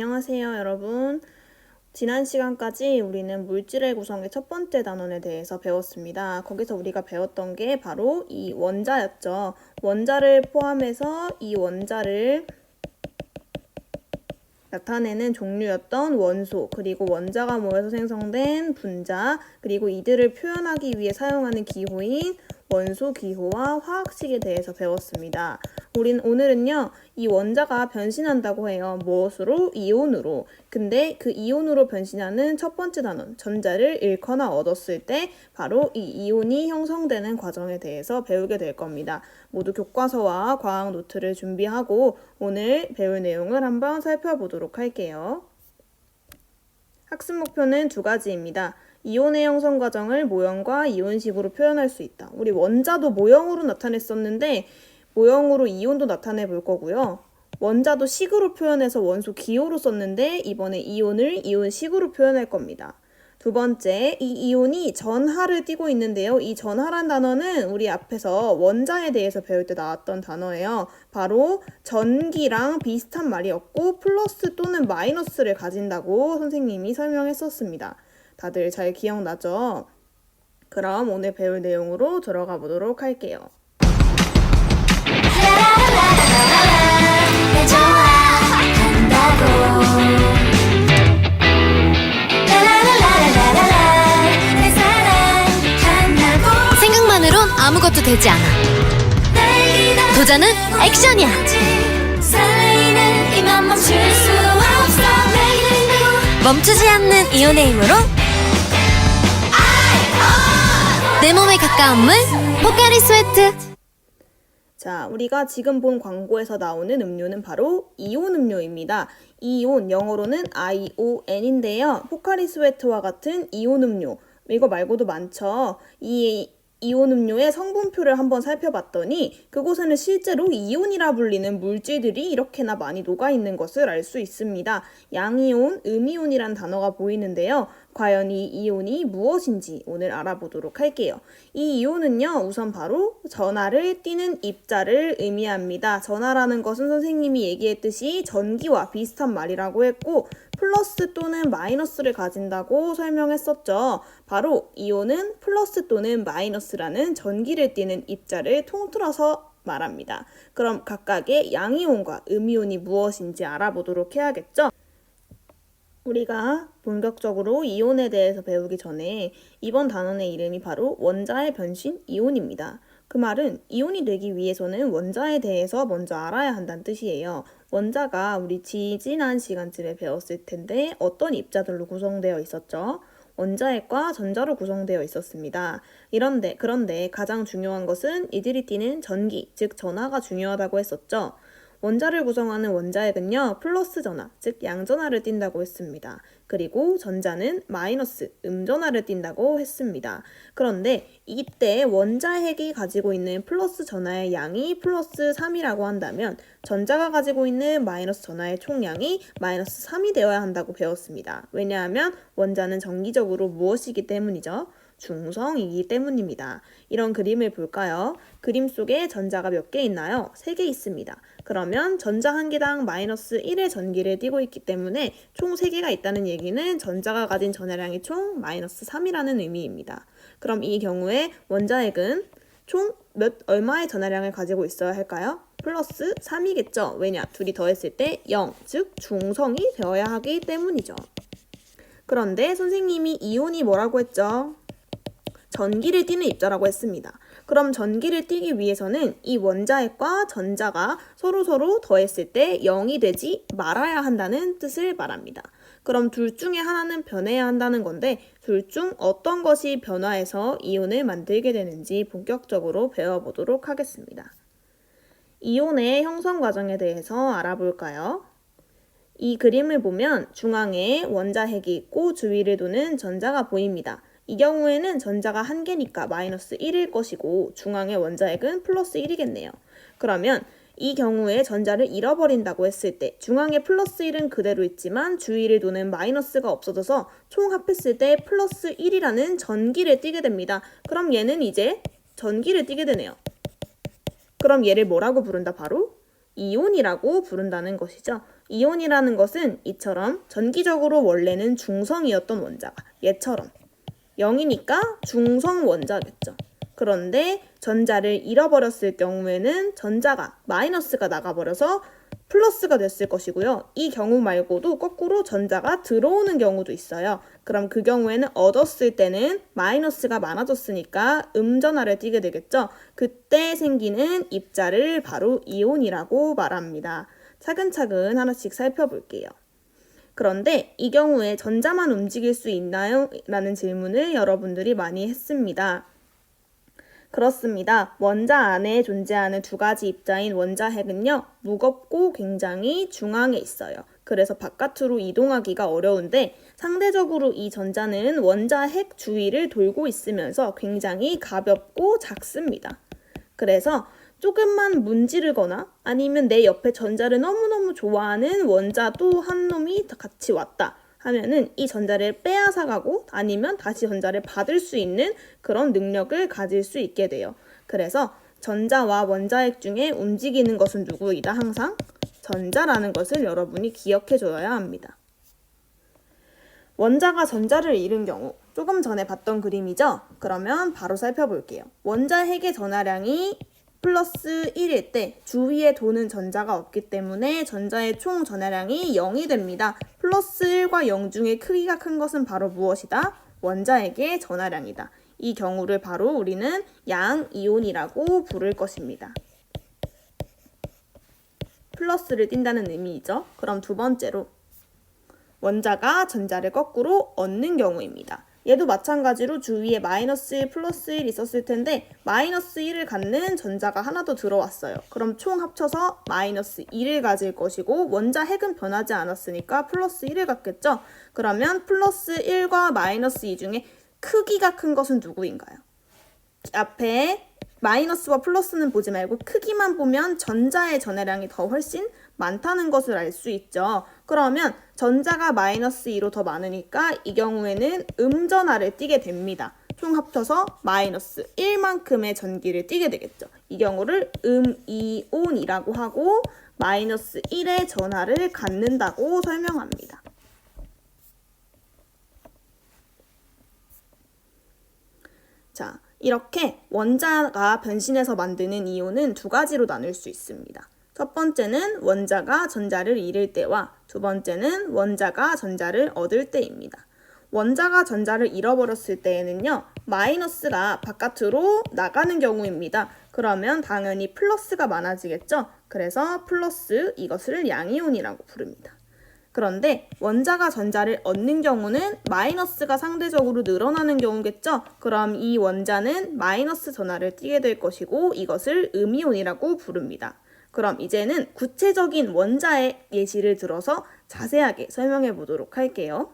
안녕하세요, 여러분. 지난 시간까지 우리는 물질의 구성의 첫 번째 단원에 대해서 배웠습니다. 거기서 우리가 배웠던 게 바로 이 원자였죠. 원자를 포함해서 이 원자를 나타내는 종류였던 원소, 그리고 원자가 모여서 생성된 분자, 그리고 이들을 표현하기 위해 사용하는 기호인 원소 기호와 화학식에 대해서 배웠습니다. 오늘은요, 이 원자가 변신한다고 해요. 무엇으로? 이온으로. 근데 그 이온으로 변신하는 첫 번째 단원, 전자를 잃거나 얻었을 때 바로 이 이온이 형성되는 과정에 대해서 배우게 될 겁니다. 모두 교과서와 과학 노트를 준비하고 오늘 배울 내용을 한번 살펴보도록 할게요. 학습 목표는 두 가지입니다. 이온의 형성 과정을 모형과 이온식으로 표현할 수 있다. 우리 원자도 모형으로 나타냈었는데 모형으로 이온도 나타내 볼 거고요. 원자도 식으로 표현해서 원소 기호로 썼는데 이번에 이온을 이온식으로 표현할 겁니다. 두 번째, 이 이온이 전하를 띠고 있는데요. 이 전하란 단어는 우리 앞에서 원자에 대해서 배울 때 나왔던 단어예요. 바로 전기랑 비슷한 말이었고 플러스 또는 마이너스를 가진다고 선생님이 설명했었습니다. 다들 잘 기억나죠? 그럼 오늘 배울 내용으로 들어가 보도록 할게요. 생각만으론 아무것도 되지 않아. 도전은 액션이야. 멈추지 않는 이온의 힘으로 내 몸에 가까운 물 포카리 스웨트. 자, 우리가 지금 본 광고에서 나오는 음료는 바로 이온 음료입니다. 이온, 영어로는 ION인데요. 포카리 스웨트와 같은 이온 음료, 이거 말고도 많죠. 이 이온 음료의 성분표를 한번 살펴봤더니 그곳에는 실제로 이온이라 불리는 물질들이 이렇게나 많이 녹아있는 것을 알 수 있습니다. 양이온, 음이온이란 단어가 보이는데요. 과연 이 이온이 무엇인지 오늘 알아보도록 할게요. 이 이온은요, 우선 바로 전하를 띠는 입자를 의미합니다. 전하라는 것은 선생님이 얘기했듯이 전기와 비슷한 말이라고 했고 플러스 또는 마이너스를 가진다고 설명했었죠. 바로 이온은 플러스 또는 마이너스라는 전기를 띠는 입자를 통틀어서 말합니다. 그럼 각각의 양이온과 음이온이 무엇인지 알아보도록 해야겠죠? 우리가 본격적으로 이온에 대해서 배우기 전에 이번 단원의 이름이 바로 원자의 변신 이온입니다. 그 말은 이온이 되기 위해서는 원자에 대해서 먼저 알아야 한다는 뜻이에요. 원자가 우리 지난 시간쯤에 배웠을 텐데 어떤 입자들로 구성되어 있었죠? 원자핵과 전자로 구성되어 있었습니다. 그런데 가장 중요한 것은 이들이 띠는 전기, 즉 전하가 중요하다고 했었죠. 원자를 구성하는 원자핵은요, 플러스 전하, 즉 양전하를 띈다고 했습니다. 그리고 전자는 마이너스, 음전하를 띈다고 했습니다. 그런데 이때 원자핵이 가지고 있는 플러스 전하의 양이 플러스 3이라고 한다면 전자가 가지고 있는 마이너스 전하의 총량이 마이너스 3이 되어야 한다고 배웠습니다. 왜냐하면 원자는 정기적으로 무엇이기 때문이죠? 중성이기 때문입니다. 이런 그림을 볼까요? 그림 속에 전자가 몇 개 있나요? 3개 있습니다. 그러면 전자 한 개당 마이너스 1의 전기를 띠고 있기 때문에 총 3개가 있다는 얘기는 전자가 가진 전하량이 총 마이너스 3이라는 의미입니다. 그럼 이 경우에 원자핵은 총 얼마의 전하량을 가지고 있어야 할까요? 플러스 3이겠죠. 왜냐? 둘이 더했을 때 0, 즉 중성이 되어야 하기 때문이죠. 그런데 선생님이 이온이 뭐라고 했죠? 전기를 띠는 입자라고 했습니다. 그럼 전기를 띠기 위해서는 이 원자핵과 전자가 서로 더했을 때 0이 되지 말아야 한다는 뜻을 말합니다. 그럼 둘 중에 하나는 변해야 한다는 건데 둘 중 어떤 것이 변화해서 이온을 만들게 되는지 본격적으로 배워보도록 하겠습니다. 이온의 형성 과정에 대해서 알아볼까요? 이 그림을 보면 중앙에 원자핵이 있고 주위를 도는 전자가 보입니다. 이 경우에는 전자가 한 개니까 마이너스 1일 것이고 중앙의 원자핵은 플러스 1이겠네요. 그러면 이 경우에 전자를 잃어버린다고 했을 때 중앙에 플러스 1은 그대로 있지만 주위를 도는 마이너스가 없어져서 총 합했을 때 플러스 1이라는 전기를 띠게 됩니다. 그럼 얘는 이제 전기를 띠게 되네요. 그럼 얘를 뭐라고 부른다? 바로 이온이라고 부른다는 것이죠. 이온이라는 것은 이처럼 전기적으로 원래는 중성이었던 원자가 얘처럼 0이니까 중성 원자겠죠. 그런데 전자를 잃어버렸을 경우에는 전자가 마이너스가 나가버려서 플러스가 됐을 것이고요. 이 경우 말고도 거꾸로 전자가 들어오는 경우도 있어요. 그럼 그 경우에는 얻었을 때는 마이너스가 많아졌으니까 음전하를 띠게 되겠죠. 그때 생기는 입자를 바로 이온이라고 말합니다. 차근차근 하나씩 살펴볼게요. 그런데 이 경우에 전자만 움직일 수 있나요? 라는 질문을 여러분들이 많이 했습니다. 그렇습니다. 원자 안에 존재하는 두 가지 입자인 원자핵은요, 무겁고 굉장히 중앙에 있어요. 그래서 바깥으로 이동하기가 어려운데 상대적으로 이 전자는 원자핵 주위를 돌고 있으면서 굉장히 가볍고 작습니다. 그래서 조금만 문지르거나 아니면 내 옆에 전자를 너무너무 좋아하는 원자 또 한 놈이 같이 왔다 하면은 이 전자를 빼앗아가고 아니면 다시 전자를 받을 수 있는 그런 능력을 가질 수 있게 돼요. 그래서 전자와 원자핵 중에 움직이는 것은 누구이다? 항상 전자라는 것을 여러분이 기억해 줘야 합니다. 원자가 전자를 잃은 경우 조금 전에 봤던 그림이죠? 그러면 바로 살펴볼게요. 원자핵의 전하량이 플러스 1일 때 주위에 도는 전자가 없기 때문에 전자의 총 전하량이 0이 됩니다. 플러스 1과 0 중에 크기가 큰 것은 바로 무엇이다? 원자핵의 전하량이다. 이 경우를 바로 우리는 양이온이라고 부를 것입니다. 플러스를 띈다는 의미이죠. 그럼 두 번째로 원자가 전자를 거꾸로 얻는 경우입니다. 얘도 마찬가지로 주위에 마이너스 1, 플러스 1 있었을 텐데 마이너스 1을 갖는 전자가 하나 더 들어왔어요. 그럼 총 합쳐서 마이너스 1을 가질 것이고 원자핵은 변하지 않았으니까 플러스 1을 갖겠죠. 그러면 플러스 1과 마이너스 2 중에 크기가 큰 것은 누구인가요? 앞에 마이너스와 플러스는 보지 말고 크기만 보면 전자의 전하량이 더 훨씬 많다는 것을 알 수 있죠. 그러면 전자가 마이너스 2로 더 많으니까 이 경우에는 음전하를 띠게 됩니다. 총 합쳐서 마이너스 1만큼의 전기를 띠게 되겠죠. 이 경우를 음이온이라고 하고 마이너스 1의 전하를 갖는다고 설명합니다. 자, 이렇게 원자가 변신해서 만드는 이온은 두 가지로 나눌 수 있습니다. 첫 번째는 원자가 전자를 잃을 때와 두 번째는 원자가 전자를 얻을 때입니다. 원자가 전자를 잃어버렸을 때에는요, 마이너스가 바깥으로 나가는 경우입니다. 그러면 당연히 플러스가 많아지겠죠? 그래서 플러스, 이것을 양이온이라고 부릅니다. 그런데 원자가 전자를 얻는 경우는 마이너스가 상대적으로 늘어나는 경우겠죠? 그럼 이 원자는 마이너스 전하를 띠게 될 것이고 이것을 음이온이라고 부릅니다. 그럼 이제는 구체적인 원자의 예시를 들어서 자세하게 설명해 보도록 할게요.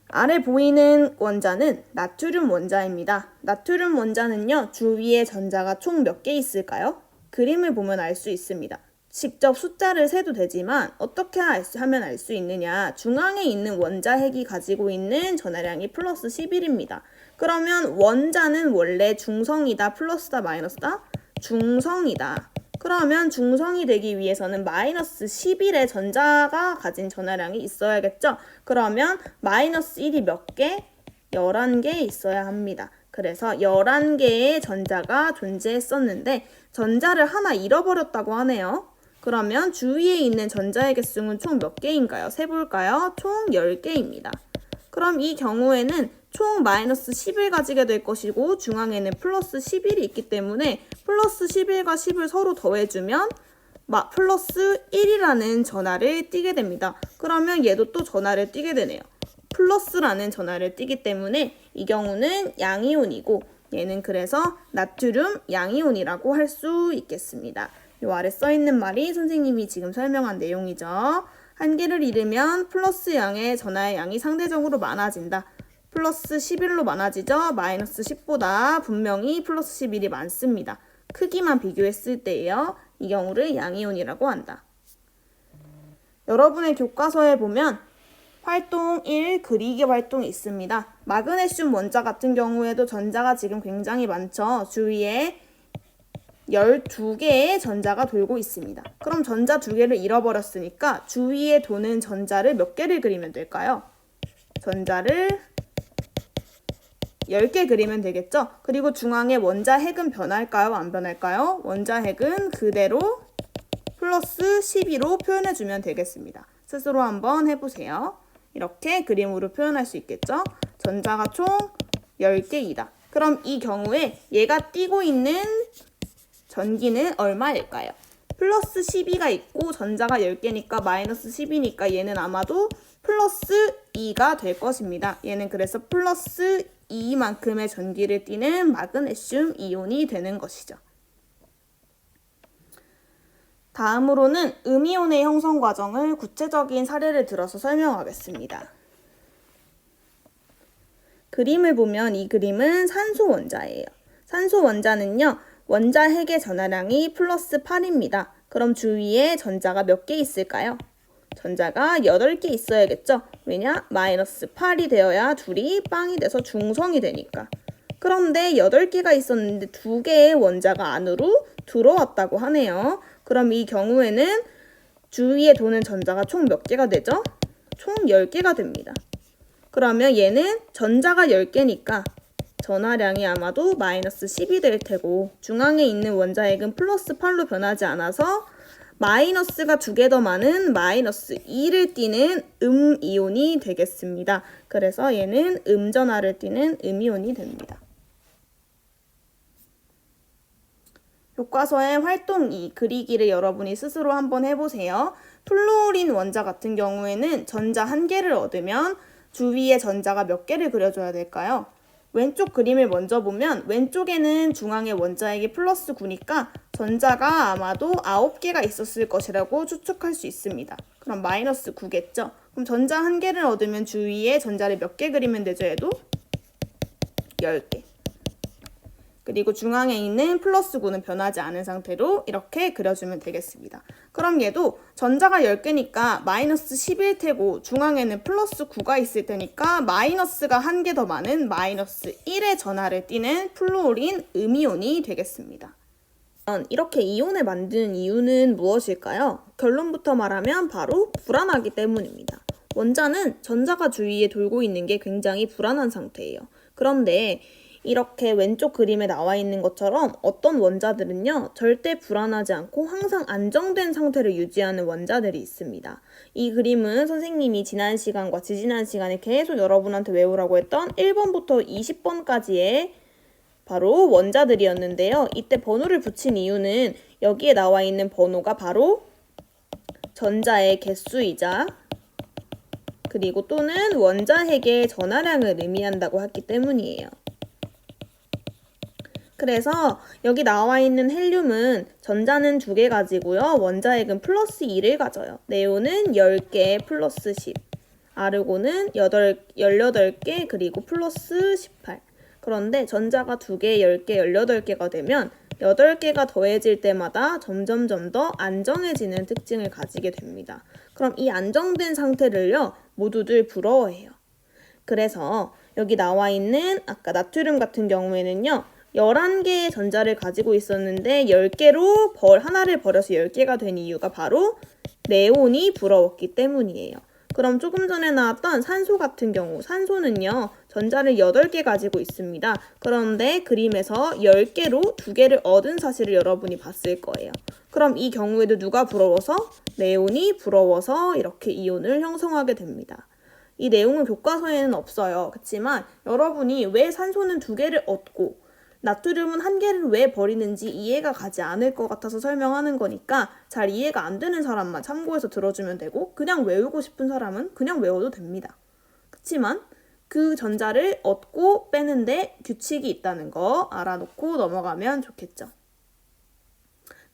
아래 보이는 원자는 나트륨 원자입니다. 나트륨 원자는요, 주위에 전자가 총 몇 개 있을까요? 그림을 보면 알 수 있습니다. 직접 숫자를 세도 되지만 어떻게 하면 알 수 있느냐? 중앙에 있는 원자핵이 가지고 있는 전하량이 플러스 11입니다. 그러면 원자는 원래 중성이다, 플러스다, 마이너스다? 중성이다. 그러면 중성이 되기 위해서는 마이너스 11의 전자가 가진 전하량이 있어야겠죠? 그러면 마이너스 1이 몇 개? 11개 있어야 합니다. 그래서 11개의 전자가 존재했었는데 전자를 하나 잃어버렸다고 하네요. 그러면 주위에 있는 전자의 개수는 총 몇 개인가요? 세볼까요? 총 10개입니다. 그럼 이 경우에는 총 마이너스 10을 가지게 될 것이고 중앙에는 플러스 11이 있기 때문에 플러스 11과 10을 서로 더해주면 플러스 1이라는 전하를 띠게 됩니다. 그러면 얘도 또 전하를 띠게 되네요. 플러스라는 전하를 띠기 때문에 이 경우는 양이온이고 얘는 그래서 나트륨 양이온이라고 할 수 있겠습니다. 요 아래 써있는 말이 선생님이 지금 설명한 내용이죠. 한 개를 잃으면 플러스 0의 전하의 양이 상대적으로 많아진다. 플러스 11로 많아지죠. 마이너스 10보다 분명히 플러스 11이 많습니다. 크기만 비교했을 때예요. 이 경우를 양이온이라고 한다. 여러분의 교과서에 보면 활동 1 그리기 활동이 있습니다. 마그네슘 원자 같은 경우에도 전자가 지금 굉장히 많죠. 주위에 12개의 전자가 돌고 있습니다. 그럼 전자 2개를 잃어버렸으니까 주위에 도는 전자를 몇 개를 그리면 될까요? 전자를 10개 그리면 되겠죠? 그리고 중앙의 원자핵은 변할까요? 안 변할까요? 원자핵은 그대로 플러스 12로 표현해주면 되겠습니다. 스스로 한번 해보세요. 이렇게 그림으로 표현할 수 있겠죠? 전자가 총 10개이다. 그럼 이 경우에 얘가 띄고 있는 전기는 얼마일까요? 플러스 12가 있고 전자가 10개니까 마이너스 10이니까 얘는 아마도 플러스 2가 될 것입니다. 얘는 그래서 플러스 2만큼의 전기를 띠는 마그네슘 이온이 되는 것이죠. 다음으로는 음이온의 형성 과정을 구체적인 사례를 들어서 설명하겠습니다. 그림을 보면 이 그림은 산소 원자예요. 산소 원자는요, 원자핵의 전하량이 플러스 8입니다. 그럼 주위에 전자가 몇 개 있을까요? 전자가 8개 있어야겠죠? 왜냐? 마이너스 8이 되어야 둘이 빵이 돼서 중성이 되니까. 그런데 8개가 있었는데 2개의 원자가 안으로 들어왔다고 하네요. 그럼 이 경우에는 주위에 도는 전자가 총 몇 개가 되죠? 총 10개가 됩니다. 그러면 얘는 전자가 10개니까 전하량이 아마도 마이너스 10이 될 테고 중앙에 있는 원자핵은 플러스 8로 변하지 않아서 마이너스가 2개 더 많은 마이너스 2를 띠는 음이온이 되겠습니다. 그래서 얘는 음전하를 띠는 음이온이 됩니다. 교과서의 활동 2, 그리기를 여러분이 스스로 한번 해보세요. 플루오린 원자 같은 경우에는 전자 1개를 얻으면 주위에 전자가 몇 개를 그려줘야 될까요? 왼쪽 그림을 먼저 보면 왼쪽에는 중앙의 원자핵이 플러스 9니까 전자가 아마도 9개가 있었을 것이라고 추측할 수 있습니다. 그럼 마이너스 9겠죠? 그럼 전자 1개를 얻으면 주위에 전자를 몇 개 그리면 되죠? 얘도 10개. 그리고 중앙에 있는 플러스 9는 변하지 않은 상태로 이렇게 그려주면 되겠습니다. 그럼 얘도 전자가 10개니까 마이너스 10일 테고 중앙에는 플러스 9가 있을 테니까 마이너스가 1개 더 많은 마이너스 1의 전하를 띠는 플루오린 음이온이 되겠습니다. 이렇게 이온을 만드는 이유는 무엇일까요? 결론부터 말하면 바로 불안하기 때문입니다. 원자는 전자가 주위에 돌고 있는 게 굉장히 불안한 상태예요. 그런데 이렇게 왼쪽 그림에 나와 있는 것처럼 어떤 원자들은요, 절대 불안하지 않고 항상 안정된 상태를 유지하는 원자들이 있습니다. 이 그림은 선생님이 지난 시간과 지지난 시간에 계속 여러분한테 외우라고 했던 1번부터 20번까지의 바로 원자들이었는데요. 이때 번호를 붙인 이유는 여기에 나와 있는 번호가 바로 전자의 개수이자 그리고 또는 원자핵의 전하량을 의미한다고 했기 때문이에요. 그래서 여기 나와 있는 헬륨은 전자는 2개 가지고요. 원자핵은 플러스 2를 가져요. 네온은 10개 플러스 10. 아르곤은 18개 그리고 플러스 18. 그런데 전자가 2개, 10개, 18개가 되면 8개가 더해질 때마다 점점 더 안정해지는 특징을 가지게 됩니다. 그럼 이 안정된 상태를요, 모두들 부러워해요. 그래서 여기 나와 있는 아까 나트륨 같은 경우에는요, 11개의 전자를 가지고 있었는데 10개로 하나를 버려서 10개가 된 이유가 바로 네온이 부러웠기 때문이에요. 그럼 조금 전에 나왔던 산소 같은 경우, 산소는요, 전자를 8개 가지고 있습니다. 그런데 그림에서 10개로 2개를 얻은 사실을 여러분이 봤을 거예요. 그럼 이 경우에도 누가 부러워서? 네온이 부러워서 이렇게 이온을 형성하게 됩니다. 이 내용은 교과서에는 없어요. 그렇지만 여러분이 왜 산소는 2개를 얻고 나트륨은 1개를 왜 버리는지 이해가 가지 않을 것 같아서 설명하는 거니까 잘 이해가 안 되는 사람만 참고해서 들어주면 되고 그냥 외우고 싶은 사람은 그냥 외워도 됩니다. 그렇지만 그 전자를 얻고 빼는데 규칙이 있다는 거 알아놓고 넘어가면 좋겠죠.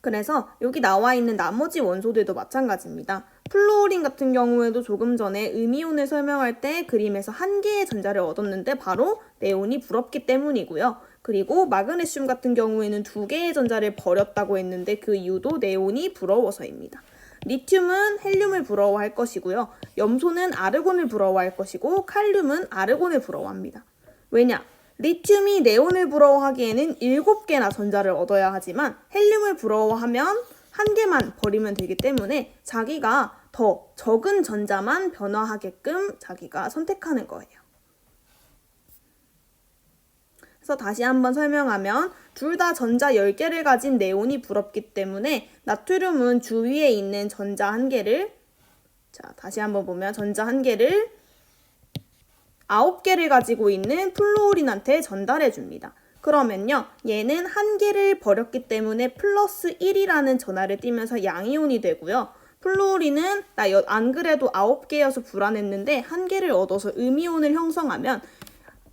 그래서 여기 나와 있는 나머지 원소들도 마찬가지입니다. 플루오린 같은 경우에도 조금 전에 음이온을 설명할 때 그림에서 1개의 전자를 얻었는데 바로 네온이 부럽기 때문이고요. 그리고 마그네슘 같은 경우에는 2개의 전자를 버렸다고 했는데 그 이유도 네온이 부러워서입니다. 리튬은 헬륨을 부러워할 것이고요. 염소는 아르곤을 부러워할 것이고 칼륨은 아르곤을 부러워합니다. 왜냐? 리튬이 네온을 부러워하기에는 7개나 전자를 얻어야 하지만 헬륨을 부러워하면 1개만 버리면 되기 때문에 자기가 더 적은 전자만 변화하게끔 자기가 선택하는 거예요. 그래서 다시 한번 설명하면 둘 다 전자 10개를 가진 네온이 부럽기 때문에 나트륨은 주위에 있는 전자 1개를, 자, 다시 한번 보면 전자 1개를 9개를 가지고 있는 플루오린한테 전달해 줍니다. 그러면요, 얘는 1개를 버렸기 때문에 플러스 1이라는 전하를 띠면서 양이온이 되고요. 플루오린은 나 안 그래도 9개여서 불안했는데 1개를 얻어서 음이온을 형성하면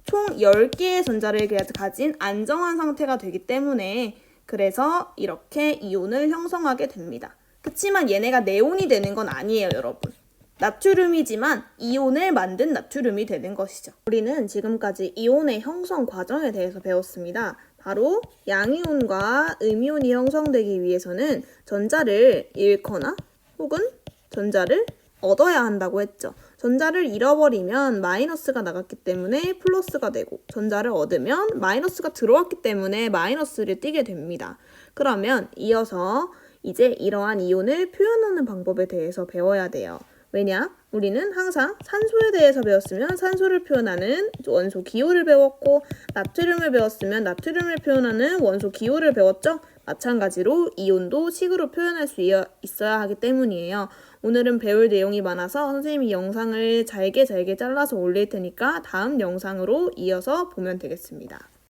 총 10개의 전자를 가진 안정한 상태가 되기 때문에 그래서 이렇게 이온을 형성하게 됩니다. 그치만 얘네가 네온이 되는 건 아니에요, 여러분. 나트륨이지만 이온을 만든 나트륨이 되는 것이죠. 우리는 지금까지 이온의 형성 과정에 대해서 배웠습니다. 바로 양이온과 음이온이 형성되기 위해서는 전자를 잃거나 혹은 전자를 얻어야 한다고 했죠. 전자를 잃어버리면 마이너스가 나갔기 때문에 플러스가 되고 전자를 얻으면 마이너스가 들어왔기 때문에 마이너스를 띠게 됩니다. 그러면 이어서 이제 이러한 이온을 표현하는 방법에 대해서 배워야 돼요. 왜냐? 우리는 항상 산소에 대해서 배웠으면 산소를 표현하는 원소 기호를 배웠고 나트륨을 배웠으면 나트륨을 표현하는 원소 기호를 배웠죠? 마찬가지로 이온도 식으로 표현할 수 있어야 하기 때문이에요. 오늘은 배울 내용이 많아서 선생님이 영상을 잘게 잘라서 올릴 테니까 다음 영상으로 이어서 보면 되겠습니다.